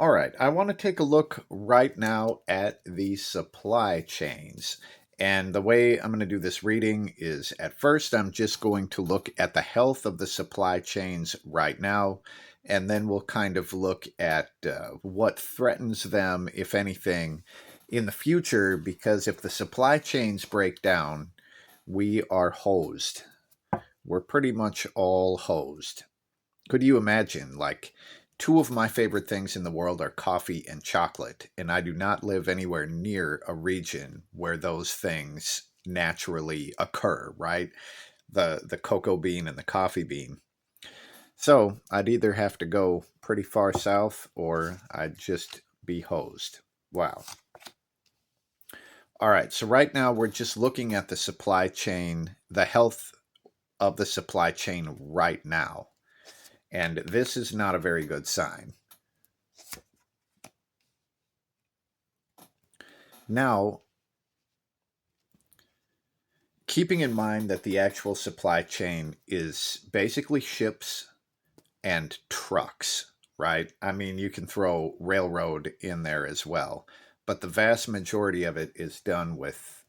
All right, I want to take a look right now at the supply chains. And the way I'm going to do this reading is at first, I'm just going to look at the health of the supply chains right now. And then we'll kind of look at what threatens them, if anything, in the future. Because if the supply chains break down, we are hosed. We're pretty much all hosed. Could you imagine, like, two of my favorite things in the world are coffee and chocolate, and I do not live anywhere near a region where those things naturally occur, right? The cocoa bean and the coffee bean. So I'd either have to go pretty far south or I'd just be hosed. Wow. All right, so right now we're just looking at the supply chain, the health of the supply chain right now. And this is not a very good sign. Now, keeping in mind that the actual supply chain is basically ships and trucks, right? I mean, you can throw railroad in there as well, but the vast majority of it is done with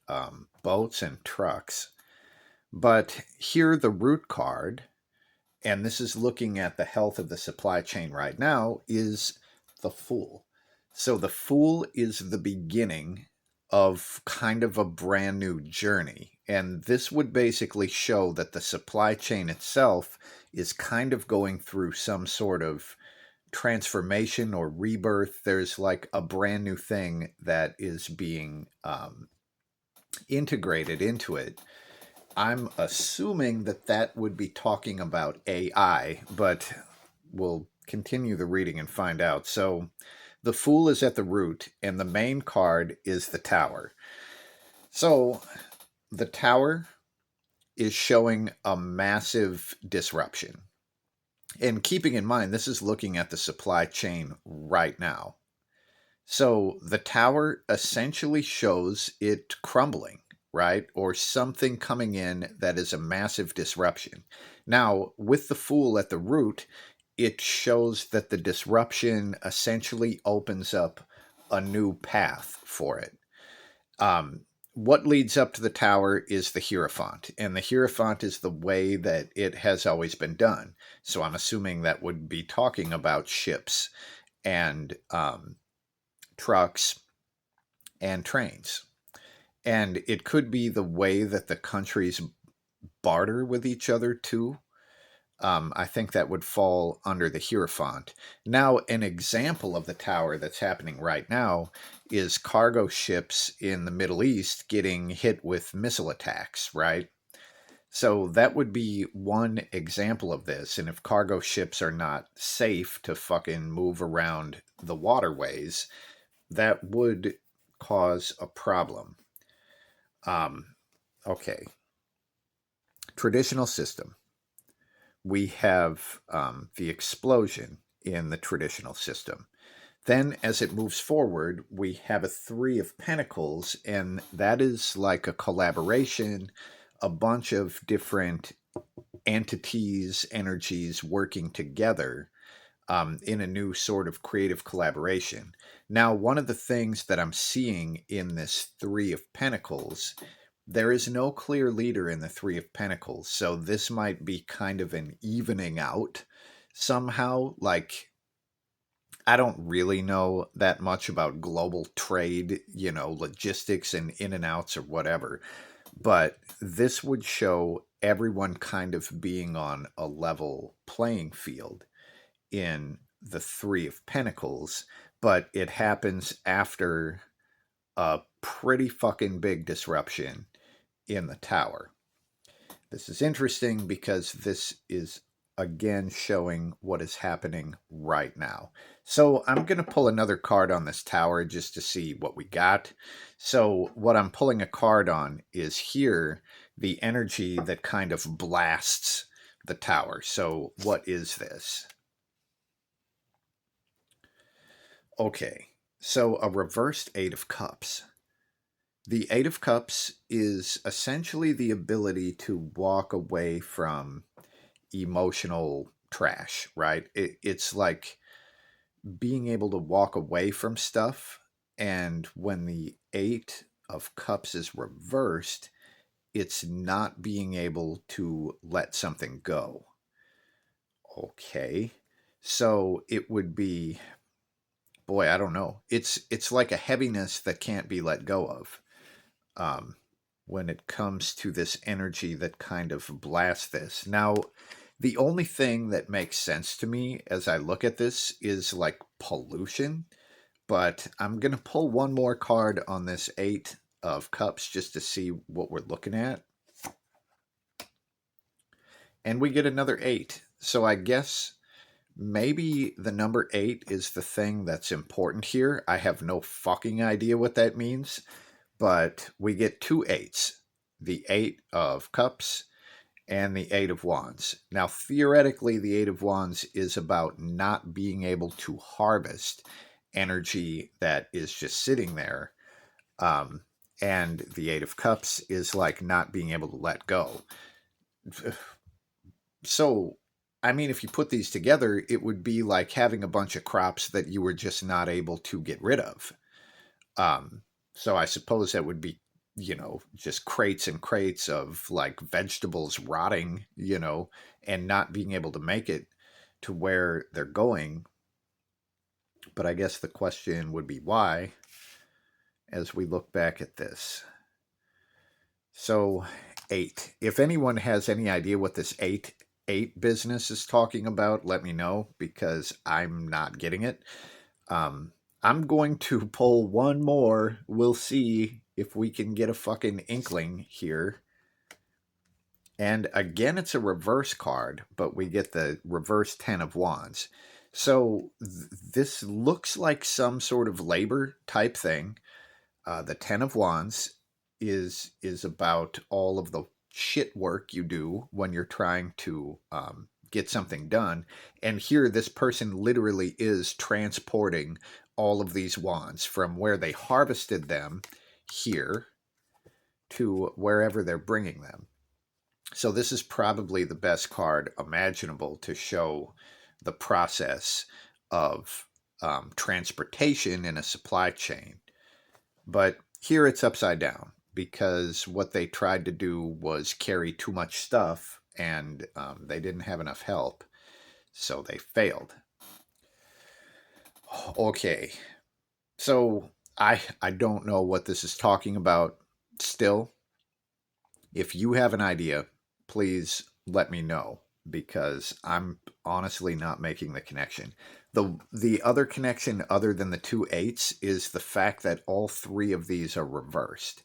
boats and trucks. But here, the root card, and this is looking at the health of the supply chain right now, is the Fool. So the Fool is the beginning of kind of a brand new journey. And this would basically show that the supply chain itself is kind of going through some sort of transformation or rebirth. There's like a brand new thing that is being integrated into it. I'm assuming that that would be talking about AI, but we'll continue the reading and find out. So, the Fool is at the root, and the main card is the Tower. So, the Tower is showing a massive disruption. And keeping in mind, this is looking at the supply chain right now. So the tower essentially shows it crumbling, right? Or something coming in that is a massive disruption. Now, with the Fool at the root, it shows that the disruption essentially opens up a new path for it. Um, what leads up to the tower is the Hierophant, and the Hierophant is the way that it has always been done. So I'm assuming that would be talking about ships and trucks and trains. And it could be the way that the countries barter with each other too. I think that would fall under the Hierophant. Now, an example of the tower that's happening right now is cargo ships in the Middle East getting hit with missile attacks, right? So that would be one example of this. And if cargo ships are not safe to fucking move around the waterways, that would cause a problem. Um, okay. Traditional system. We have the explosion in the traditional system. Then, as it moves forward, we have a Three of Pentacles, and that is like a collaboration, a bunch of different entities, energies working together in a new sort of creative collaboration. Now, one of the things that I'm seeing in this Three of Pentacles, there is no clear leader in the Three of Pentacles. So this might be kind of an evening out somehow. Like, I don't really know that much about global trade, logistics and in and outs or whatever. But this would show everyone kind of being on a level playing field in the Three of Pentacles, but it happens after a pretty fucking big disruption in the tower. This is interesting because this is again showing what is happening right now. So I'm going to pull another card on this tower just to see what we got. So what I'm pulling a card on is here the energy that kind of blasts the tower. So what is this? Okay, so a reversed Eight of Cups. The Eight of Cups is essentially the ability to walk away from emotional trash, right? It's like being able to walk away from stuff. And when the Eight of Cups is reversed, it's not being able to let something go. Okay. So it would be, boy, I don't know. It's like a heaviness that can't be let go of. Um, when it comes to this energy that kind of blasts this. Now, the only thing that makes sense to me as I look at this is like pollution, but I'm going to pull one more card on this Eight of Cups just to see what we're looking at. And we get another 8. So I guess maybe the number 8 is the thing that's important here. I have no fucking idea what that means, but we get two eights, the Eight of Cups and the Eight of Wands. Now, theoretically, the Eight of Wands is about not being able to harvest energy that is just sitting there. Um, and the Eight of Cups is like not being able to let go. So, I mean, if you put these together, it would be like having a bunch of crops that you were just not able to get rid of. Um, so I suppose that would be, just crates and crates of like vegetables rotting, and not being able to make it to where they're going. But I guess the question would be why as we look back at this. So, 8. If anyone has any idea what this 8 business is talking about, let me know because I'm not getting it. I'm going to pull one more. We'll see if we can get a fucking inkling here. And again, it's a reverse card, but we get the reverse 10 of Wands. So this looks like some sort of labor type thing. The 10 of Wands is about all of the shit work you do when you're trying to get something done. And here, this person literally is transporting all of these wands from where they harvested them here to wherever they're bringing them. So this is probably the best card imaginable to show the process of transportation in a supply chain. But here it's upside down because what they tried to do was carry too much stuff and they didn't have enough help. So they failed. Okay. So I don't know what this is talking about still. If you have an idea, please let me know because I'm honestly not making the connection. The other connection other than the two eights is the fact that all three of these are reversed.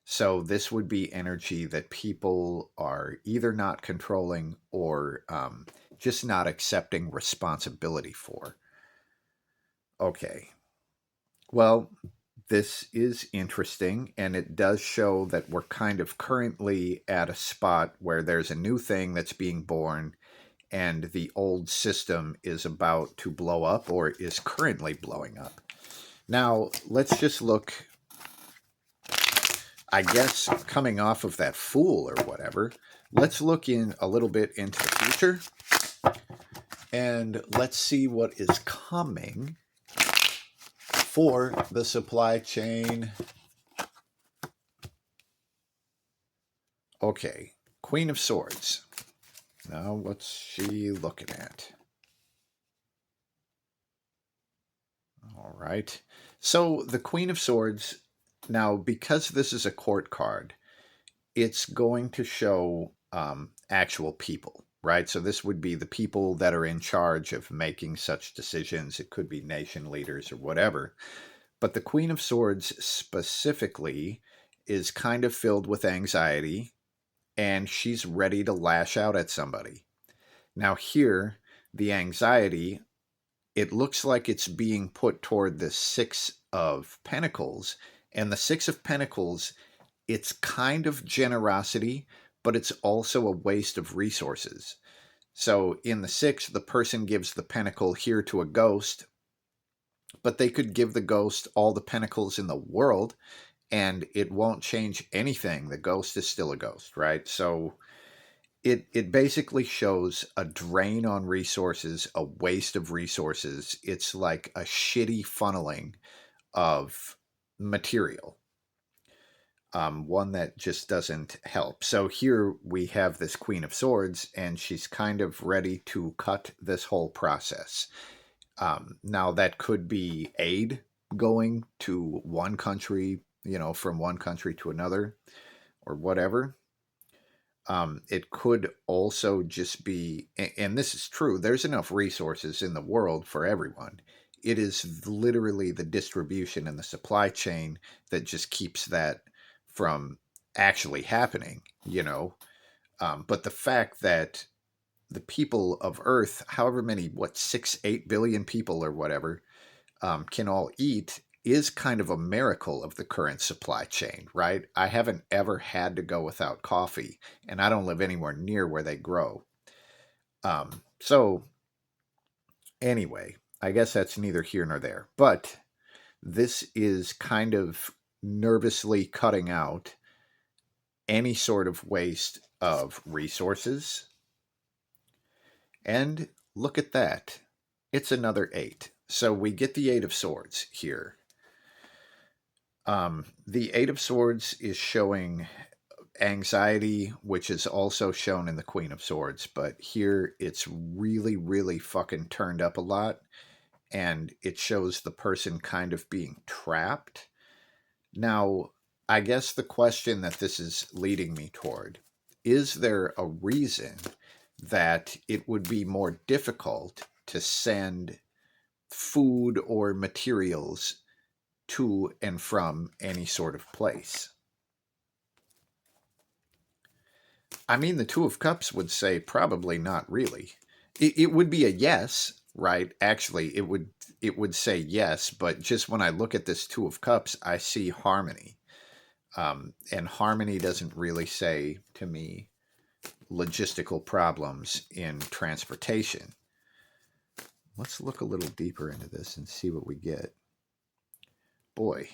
So this would be energy that people are either not controlling or just not accepting responsibility for. Okay. Well, this is interesting, and it does show that we're kind of currently at a spot where there's a new thing that's being born, and the old system is about to blow up or is currently blowing up. Now, let's just look, I guess, coming off of that Fool or whatever, let's look in a little bit into the future, and let's see what is coming for the supply chain. Okay, Queen of Swords. Now, what's she looking at? All right. So, the Queen of Swords, now, because this is a court card, it's going to show actual people, right? So, this would be the people that are in charge of making such decisions. It could be nation leaders or whatever. But the Queen of Swords specifically is kind of filled with anxiety and she's ready to lash out at somebody. Now, here, the anxiety, it looks like it's being put toward the Six of Pentacles. And the Six of Pentacles, it's kind of generosity, but it's also a waste of resources. So in the Six, the person gives the pentacle here to a ghost, but they could give the ghost all the pentacles in the world and it won't change anything. The ghost is still a ghost, right? So It basically shows a drain on resources, a waste of resources. It's like a shitty funneling of material, one that just doesn't help. So here we have this Queen of Swords, and she's kind of ready to cut this whole process. Now, that could be aid going to one country, from one country to another or whatever. It could also just be, and this is true, there's enough resources in the world for everyone. It is literally the distribution and the supply chain that just keeps that from actually happening. But the fact that the people of Earth, however many, 6, 8 billion people or whatever, can all eat is kind of a miracle of the current supply chain, right? I haven't ever had to go without coffee, and I don't live anywhere near where they grow. So, anyway, I guess that's neither here nor there. But this is kind of nervously cutting out any sort of waste of resources. And look at that. It's another 8. So we get the 8 of Swords here. The Eight of Swords is showing anxiety, which is also shown in the Queen of Swords, but here it's really, really fucking turned up a lot, and it shows the person kind of being trapped. Now, I guess the question that this is leading me toward is there a reason that it would be more difficult to send food or materials to and from any sort of place? I mean, the Two of Cups would say probably not really. It would be a yes, right? Actually, it would say yes, but just when I look at this Two of Cups, I see harmony. And harmony doesn't really say to me logistical problems in transportation. Let's look a little deeper into this and see what we get. Boy.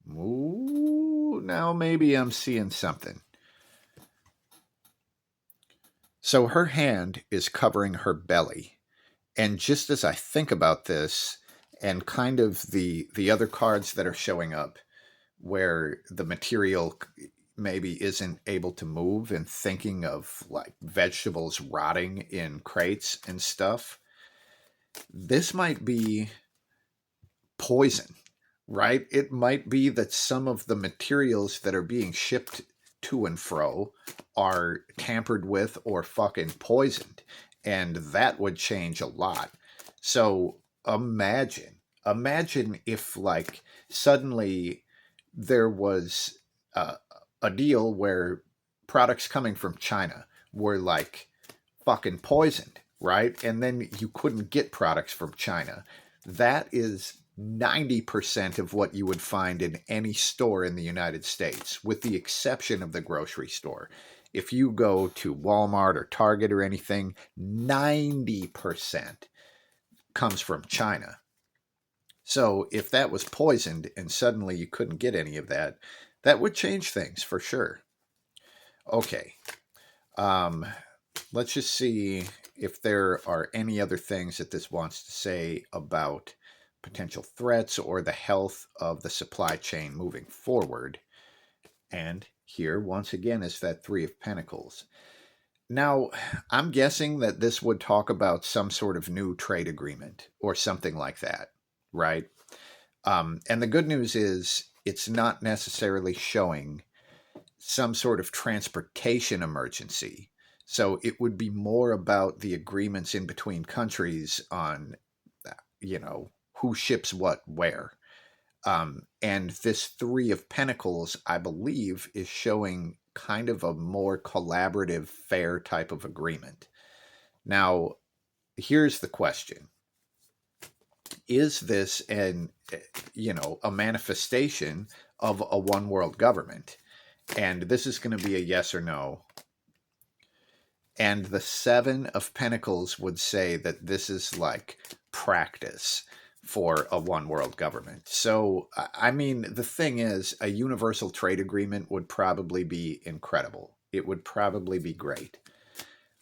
Ooh, now maybe I'm seeing something. So her hand is covering her belly. And just as I think about this and kind of the other cards that are showing up where the material maybe isn't able to move, and thinking of like vegetables rotting in crates and stuff, this might be poison, right? It might be that some of the materials that are being shipped to and fro are tampered with or fucking poisoned. And that would change a lot. So imagine if, like, suddenly there was a deal where products coming from China were like fucking poisoned, right? And then you couldn't get products from China. That is 90% of what you would find in any store in the United States, with the exception of the grocery store. If you go to Walmart or Target or anything, 90% comes from China. So if that was poisoned and suddenly you couldn't get any of that, that would change things for sure. Okay. Let's just see if there are any other things that this wants to say about potential threats or the health of the supply chain moving forward. And here, once again, is that Three of Pentacles. Now, I'm guessing that this would talk about some sort of new trade agreement or something like that, right? And the good news is it's not necessarily showing some sort of transportation emergency. So it would be more about the agreements in between countries on, who ships what where. And this Three of Pentacles, I believe, is showing kind of a more collaborative, fair type of agreement. Now, here's the question. Is this a manifestation of a one world government? And this is going to be a yes or no. And the Seven of Pentacles would say that this is like practice for a one world government. So, I mean, the thing is, a universal trade agreement would probably be incredible. It would probably be great.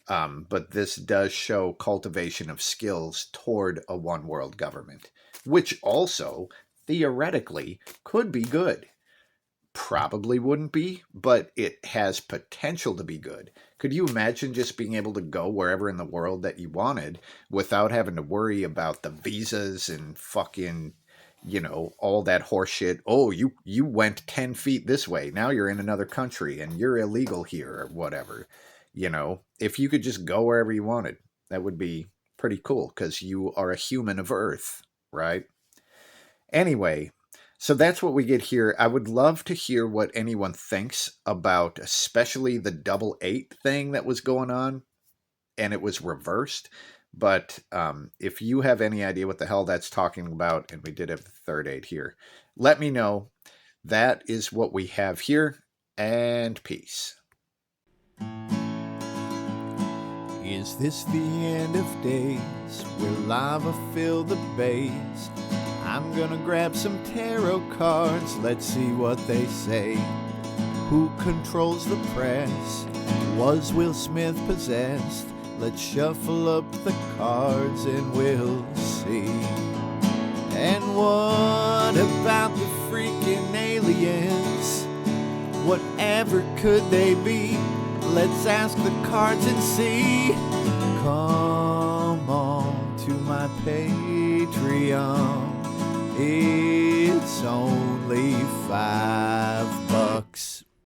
But this does show cultivation of skills toward a one world government, which also theoretically could be good. Probably wouldn't be, but it has potential to be good. Could you imagine just being able to go wherever in the world that you wanted without having to worry about the visas and fucking, all that horseshit? Oh, you went 10 feet this way. Now you're in another country and you're illegal here or whatever. If you could just go wherever you wanted, that would be pretty cool because you are a human of Earth, right? Anyway, so that's what we get here. I would love to hear what anyone thinks about, especially the double eight thing that was going on and it was reversed. But if you have any idea what the hell that's talking about, and we did have the third eight here, let me know. That is what we have here, and peace. Is this the end of days? Will lava fill the bays? I'm gonna grab some tarot cards, let's see what they say. Who controls the press? Was Will Smith possessed? Let's shuffle up the cards and we'll see. And what about the freaking aliens? Whatever could they be? Let's ask the cards and see. Come on to my Patreon. It's only $5.